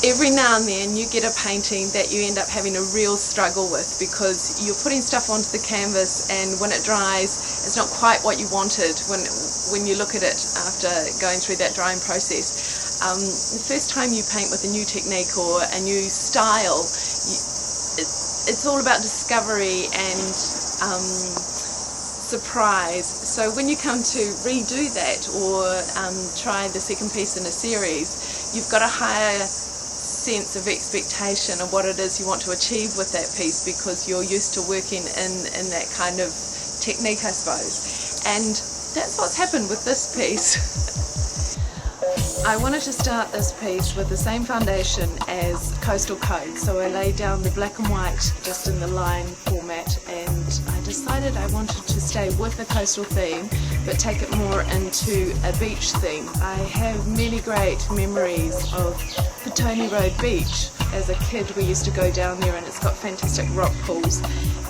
every now and then you get a painting that you end up having a real struggle with, because you're putting stuff onto the canvas and when it dries it's not quite what you wanted when you look at it after going through that drying process. The first time you paint with a new technique or a new style, it's all about discovery and surprise. So when you come to redo that or try the second piece in a series, you've got a higher sense of expectation of what it is you want to achieve with that piece, because you're used to working in that kind of technique, I suppose. And that's what's happened with this piece. I wanted to start this piece with the same foundation as Coastal Code, so I laid down the black and white just in the line format, and I decided I wanted to stay with the coastal theme but take it more into a beach theme. I have many great memories of Petone Road Beach. As a kid we used to go down there, and it's got fantastic rock pools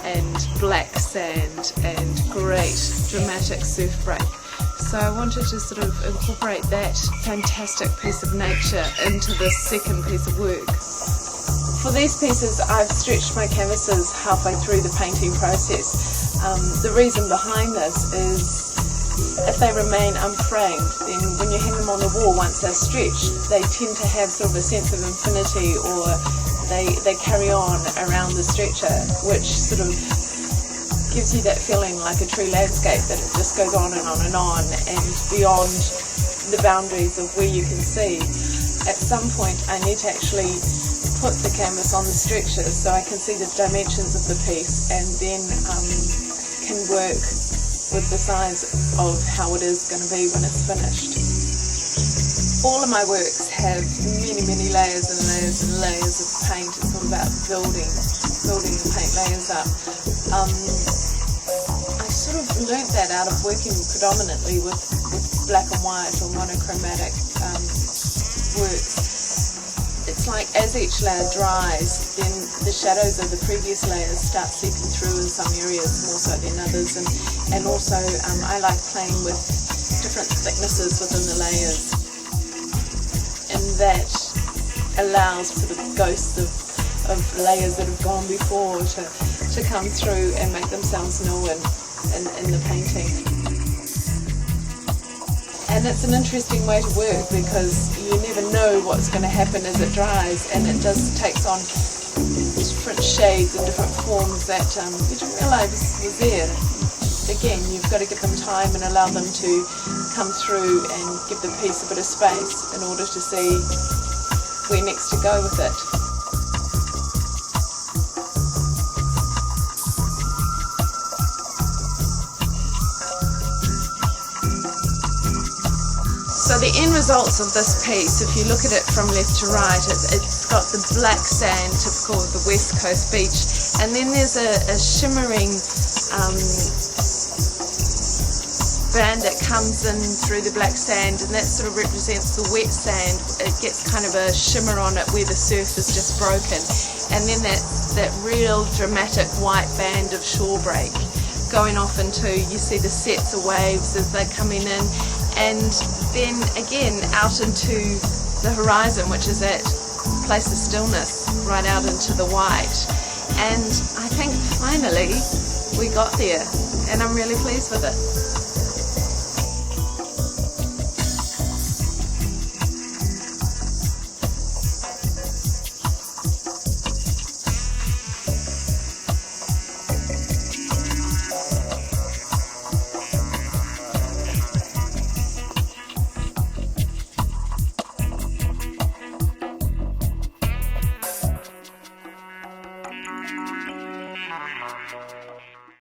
and black sand and great dramatic surf break. So I wanted to sort of incorporate that fantastic piece of nature into this second piece of work. For these pieces I've stretched my canvases halfway through the painting process. The reason behind this is if they remain unframed, then when you hang them on the wall once they're stretched, they tend to have sort of a sense of infinity, or they carry on around the stretcher, which sort of gives you that feeling like a true landscape, that it just goes on and on and on and beyond the boundaries of where you can see. At some point I need to actually put the canvas on the stretchers so I can see the dimensions of the piece, and then can work with the size of how it is going to be when it's finished. All of my works have many layers and layers and layers of paint. It's all about building the paint layers up. I sort of learnt that out of working predominantly with black and white or monochromatic works. It's like as each layer dries, then the shadows of the previous layers start seeping through in some areas more so than others, and also I like playing with different thicknesses within the layers, and that allows for the ghosts of layers that have gone before to come through and make themselves known in the painting. And it's an interesting way to work, because you never know what's going to happen as it dries, and it just takes on different shades and different forms that you didn't realise was there. Again, you've got to give them time and allow them to come through and give the piece a bit of space in order to see where next to go with it. So the end results of this piece, if you look at it from left to right, it's got the black sand, typical of the West Coast beach, and then there's a shimmering band that comes in through the black sand, and that sort of represents the wet sand. It gets kind of a shimmer on it where the surf is just broken, and then that real dramatic white band of shore break going off into, you see the sets of waves as they're coming in, and then again out into the horizon, which is that place of stillness right out into the white. And I think finally we got there, and I'm really pleased with it.